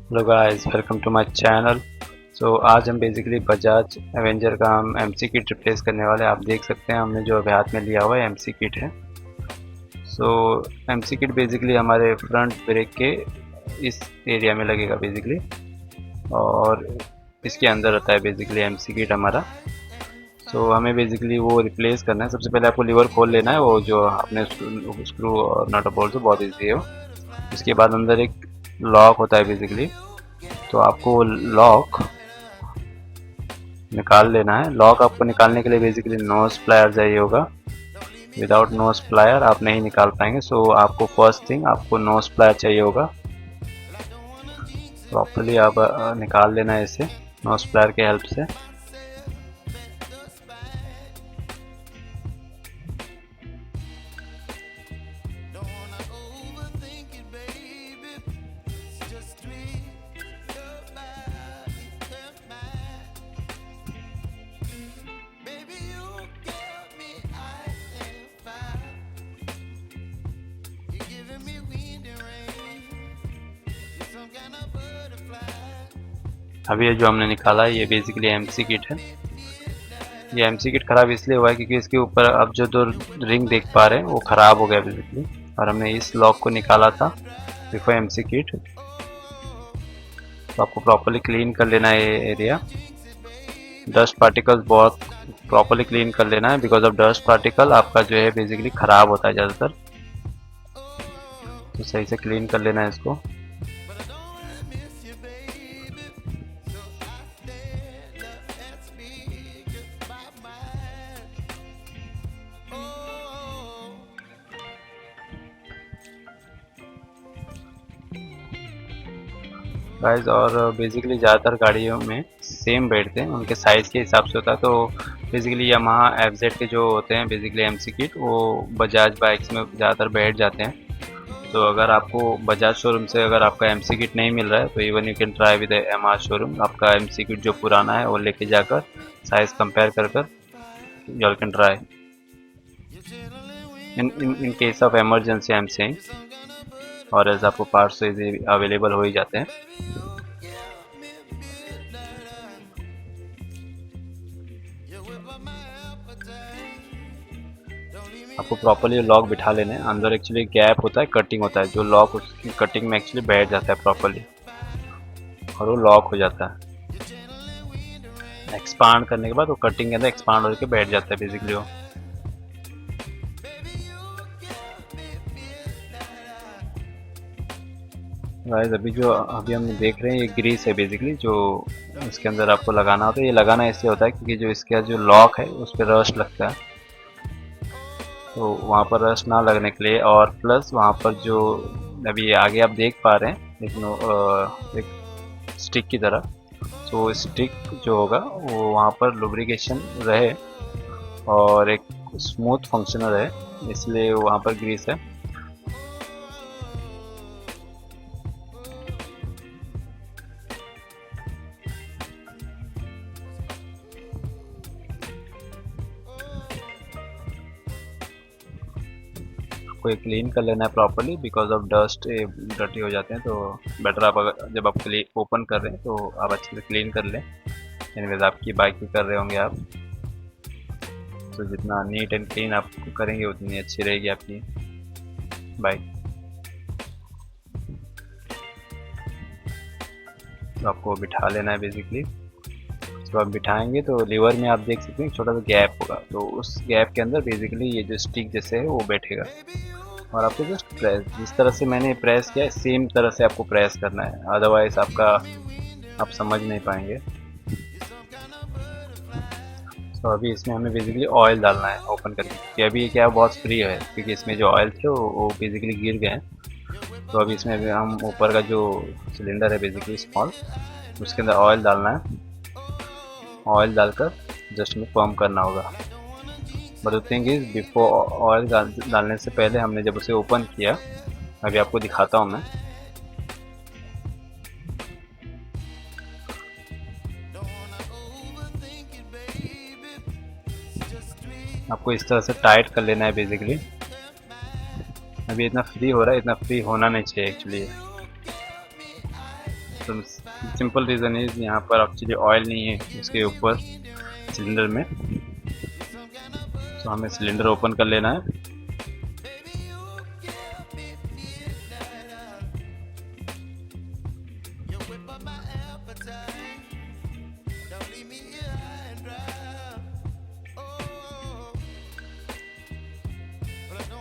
Hello guys, welcome to my channel. आज हम basically Bajaj Avenger का हम एमसी किट रिप्लेस करने वाले हैं। आप देख सकते हैं हमने जो अभी हाथ में लिया हुआ है एमसी किट है। एमसी किट बेसिकली हमारे फ्रंट ब्रेक के इस एरिया में लगेगा बेसिकली, और इसके अंदर रहता है बेसिकली एमसी किट हमारा। हमें बेसिकली वो रिप्लेस करना है। सबसे पहले आपको लीवर खोल लेना है, वो जो आपने स्क्रू और नट बोल्ट से बहुत ईजी है वो। इसके बाद अंदर एक लॉक होता है बेसिकली, तो आपको लॉक निकाल लेना है। लॉक आपको निकालने के लिए बेसिकली नोज प्लायर चाहिए होगा। विदाउट नोज प्लायर आप नहीं निकाल पाएंगे। आपको फर्स्ट थिंग आपको नोज प्लायर चाहिए होगा। प्रॉपर्ली आप निकाल लेना है इसे नोज प्लायर के हेल्प से। अभी ये जो हमने निकाला है ये बेसिकली एमसी किट है। ये एमसी किट खराब इसलिए हुआ है क्योंकि इसके ऊपर आप जो दो रिंग देख पा रहे हैं वो खराब हो गया बेसिकली, और हमने इस लॉक को निकाला था बिफोर एमसी किट। तो आपको प्रॉपर्ली क्लीन कर लेना है ये एरिया। डस्ट पार्टिकल्स बहुत प्रॉपर्ली क्लीन कर लेना है, बिकॉज ऑफ डस्ट पार्टिकल आपका जो है बेसिकली ख़राब होता है ज़्यादातर। तो सही से क्लीन कर लेना है इसको। गाइस, और बेसिकली ज़्यादातर गाड़ियों में सेम बैठते हैं, उनके साइज़ के हिसाब से होता है। तो बेसिकली यामाहा एफजेड के जो होते हैं बेसिकली एमसी किट, वो बजाज बाइक्स में ज़्यादातर बैठ जाते हैं। तो अगर आपको बजाज शोरूम से अगर आपका एमसी किट नहीं मिल रहा है तो even you can try with Yamaha showroom. आपका एमसी किट जो पुराना है वो लेके जाकर साइज़ कंपेयर कर कर you can try in case of emergency I am saying, और एज आपको पार्ट्स तो अवेलेबल हो ही जाते हैं। आपको प्रॉपर्ली लॉक बिठा लेना है। अंदर एक्चुअली गैप होता है, कटिंग होता है, जो लॉक उसकी कटिंग में एक्चुअली बैठ जाता है प्रॉपर्ली, और वो लॉक हो जाता है। एक्सपांड करने के बाद वो कटिंग के अंदर एक्सपांड होकर बैठ जाता है बेसिकली वो। गाइस, अभी हम देख रहे हैं ये ग्रीस है बेसिकली, जो इसके अंदर आपको लगाना होता है। ये लगाना इससे होता है क्योंकि जो इसका जो लॉक है उस पर रस्ट लगता है, तो वहाँ पर रस्ट ना लगने के लिए। और प्लस वहाँ पर जो अभी आगे आप देख पा रहे हैं एक स्टिक की तरह, तो स्टिक जो होगा वो वहाँ पर लुब्रिकेशन रहे और एक स्मूथ फंक्शनल रहे, इसलिए वहाँ पर ग्रीस है। को क्लीन कर लेना है properly, because of dust dirty हो जाते हैं। तो बेटर आप अगर जब आप ओपन कर रहे हैं तो आप अच्छे से क्लीन कर लें। एनीवेज आपकी बाइक भी कर रहे होंगे आप, तो जितना नीट एंड क्लीन आप करेंगे उतनी अच्छी रहेगी आपकी बाइक। तो आपको बिठा लेना है बेसिकली। जब आप बिठाएंगे तो लीवर में आप देख सकते हैं छोटा सा गैप होगा, तो उस गैप के अंदर बेसिकली ये जो स्टिक जैसे है वो बैठेगा, और आपको जस्ट प्रेस, जिस तरह से मैंने प्रेस किया है सेम तरह से आपको प्रेस करना है, अदरवाइज आप समझ नहीं पाएंगे। तो अभी इसमें हमें बेसिकली ऑयल डालना है ओपन करके, कि अभी ये क्या बहुत फ्री है क्योंकि इसमें जो ऑयल थे वो बेसिकली गिर गए हैं। तो अभी इसमें हम ऊपर का जो सिलेंडर है बेसिकली स्मॉल, उसके अंदर ऑयल डालना है। ऑयल डालकर जस्ट में पंप करना होगा। But the thing is before oil डालने से पहले हमने जब उसे ओपन किया, अभी आपको दिखाता हूँ मैं। आपको इस तरह से टाइट कर लेना है बेसिकली। अभी इतना फ्री हो रहा है, इतना फ्री होना नहीं चाहिए एक्चुअली। तो सिंपल रीज़न इज यहाँ पर एक्चुअली ऑयल नहीं है उसके ऊपर सिलेंडर में। तो हमें सिलेंडर ओपन कर लेना है।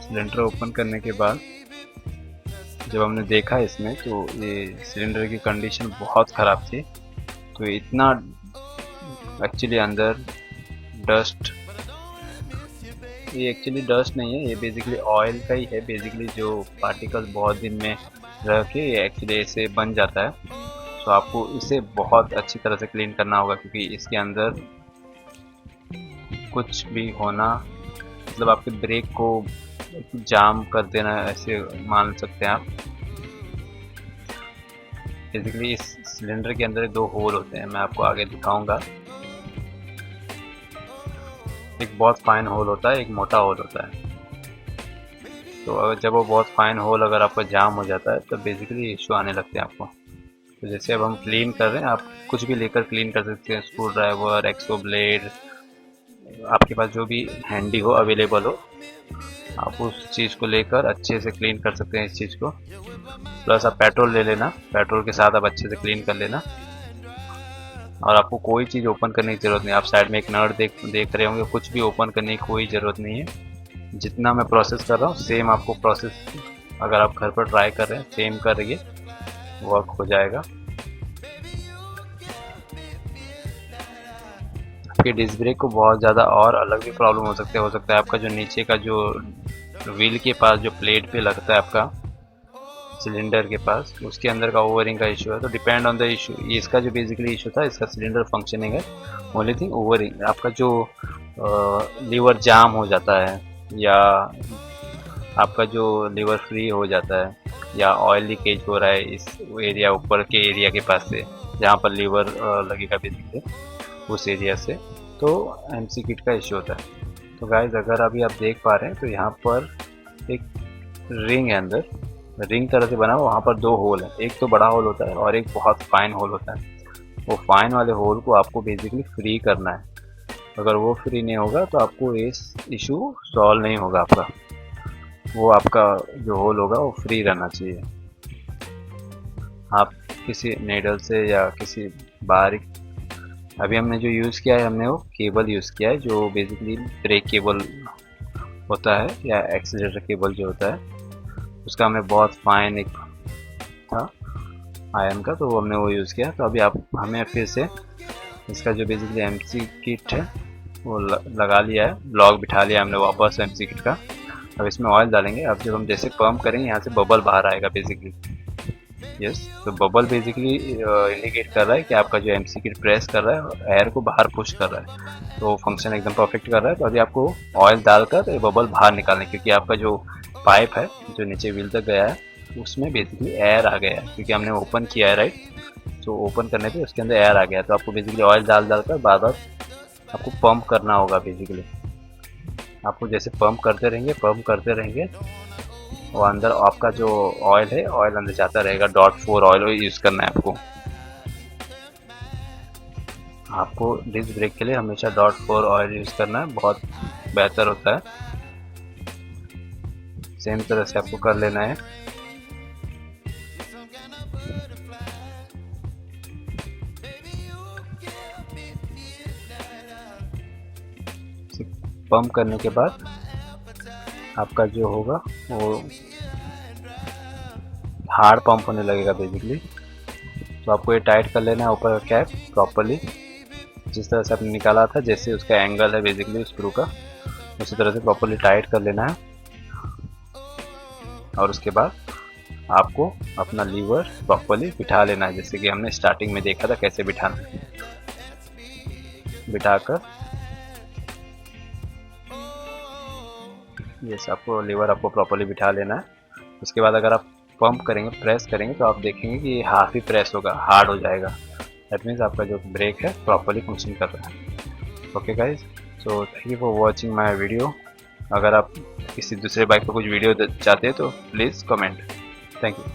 सिलेंडर ओपन करने के बाद जब हमने देखा इसमें तो ये सिलेंडर की कंडीशन बहुत ख़राब थी। तो इतना एक्चुअली अंदर डस्ट, ये एक्चुअली डस्ट नहीं है, ये बेसिकली ऑयल का ही है बेसिकली, जो पार्टिकल्स बहुत दिन में रह के ये एक्चुअली ऐसे बन जाता है। तो आपको इसे बहुत अच्छी तरह से क्लीन करना होगा, क्योंकि इसके अंदर कुछ भी होना मतलब आपके ब्रेक को जाम कर देना, ऐसे मान सकते हैं आप। बेसिकली इस सिलेंडर के अंदर 2 होल होते हैं, मैं आपको आगे दिखाऊंगा। एक बहुत फाइन होल होता है, एक मोटा होल होता है। तो अगर जब वो बहुत फाइन होल अगर आपका जाम हो जाता है तो बेसिकली इशू आने लगते हैं आपको। तो जैसे अब हम क्लीन कर रहे हैं, आप कुछ भी लेकर क्लीन कर सकते हैं, स्क्रू ड्राइवर, एक्सो ब्लेड, आपके पास जो भी हैंडी हो, अवेलेबल हो, आप उस चीज़ को लेकर अच्छे से क्लीन कर सकते हैं इस चीज़ को। प्लस आप पेट्रोल ले लेना, पेट्रोल के साथ आप अच्छे से क्लीन कर लेना। और आपको कोई चीज़ ओपन करने की ज़रूरत नहीं। आप साइड में एक नट देख रहे होंगे, कुछ भी ओपन करने की कोई ज़रूरत नहीं है। जितना मैं प्रोसेस कर रहा हूँ सेम आपको प्रोसेस अगर आप घर पर ट्राई कर रहे हैं सेम करिए, वर्क हो जाएगा। आपके डिस्क ब्रेक को बहुत ज़्यादा और अलग भी प्रॉब्लम हो सकता है आपका जो नीचे का जो व्हील के पास जो प्लेट पे लगता है आपका सिलेंडर के पास, उसके अंदर का ओवरिंग का इशू है। तो डिपेंड ऑन द इशू, ये इसका जो बेसिकली इशू था, इसका सिलेंडर फंक्शनिंग है, ओनली थिंग ओवरिंग। आपका जो लीवर जाम हो जाता है या आपका जो लीवर फ्री हो जाता है या ऑयल लीकेज हो रहा है इस एरिया, ऊपर के एरिया के पास से जहाँ पर लीवर लगेगा बेसिकली उस एरिया से, तो एमसी किट का इशू होता है। तो गाइज अगर अभी आप देख पा रहे हैं तो यहाँ पर एक रिंग है, अंदर रिंग तरह से बना हुआ, वहाँ पर 2 होल है, एक तो बड़ा होल होता है और एक बहुत फाइन होल होता है। वो फाइन वाले होल को आपको बेसिकली फ्री करना है। अगर वो फ्री नहीं होगा तो आपको इस इशू सॉल्व नहीं होगा आपका। वो आपका जो होल होगा वो फ्री रहना चाहिए। आप किसी नेडल से या किसी बारीक, अभी हमने जो यूज़ किया है हमने वो केबल यूज़ किया है जो बेसिकली ब्रेक केबल होता है या एक्सीलरेटर केबल जो होता है, उसका हमने बहुत फाइन एक था आयरन का, तो हमने वो यूज़ किया। तो अभी आप हमें फिर से इसका जो बेसिकली एमसी किट है वो लगा लिया है, लॉक बिठा लिया हमने वापस एमसी किट का। अब इसमें ऑयल डालेंगे। अब जब हम जैसे पंप करेंगे यहाँ से बबल बाहर आएगा बेसिकली, यस। तो बबल बेसिकली इंडिकेट कर रहा है कि आपका जो एमसी किट प्रेस कर रहा है, एयर को बाहर पुश कर रहा है, तो फंक्शन एकदम परफेक्ट कर रहा है। तो अभी आपको ऑयल डालकर ये बबल बाहर निकालने, क्योंकि आपका जो पाइप है जो नीचे व्हील तक गया है उसमें बेसिकली एयर आ गया है, क्योंकि हमने ओपन किया है, राइट। तो ओपन करने पे उसके अंदर एयर आ गया, तो आपको बेसिकली ऑयल डालकर बार बार आपको पंप करना होगा। बेसिकली आपको जैसे पंप करते रहेंगे और अंदर आपका जो ऑयल है, ऑयल अंदर जाता रहेगा। .4 ऑयल यूज़ करना है आपको डिस्क ब्रेक के लिए हमेशा .4 ऑयल यूज़ करना है, बहुत बेहतर होता है। सेम तरह से आपको कर लेना है। पंप करने के बाद आपका जो होगा वो हार्ड पंप होने लगेगा बेसिकली। तो आपको ये टाइट कर लेना है ऊपर का कैप प्रॉपरली, जिस तरह से आपने निकाला था, जैसे उसका एंगल है बेसिकली स्क्रू का, उसी तरह से प्रॉपरली टाइट कर लेना है। और उसके बाद आपको अपना लीवर प्रॉपरली बिठा लेना है, जैसे कि हमने स्टार्टिंग में देखा था कैसे बिठाना है। बिठाकर यस, आपको लीवर आपको प्रॉपरली बिठा लेना है। उसके बाद अगर आप पंप करेंगे, प्रेस करेंगे, तो आप देखेंगे कि ये हाफ ही प्रेस होगा, हार्ड हो जाएगा। दैट मीन्स आपका जो ब्रेक है प्रॉपरली फंक्शन कर रहा है। Okay guys, so thank you for watching my video. अगर आप किसी दूसरे बाइक पर कुछ वीडियो चाहते हैं तो प्लीज़ कमेंट। Thank you.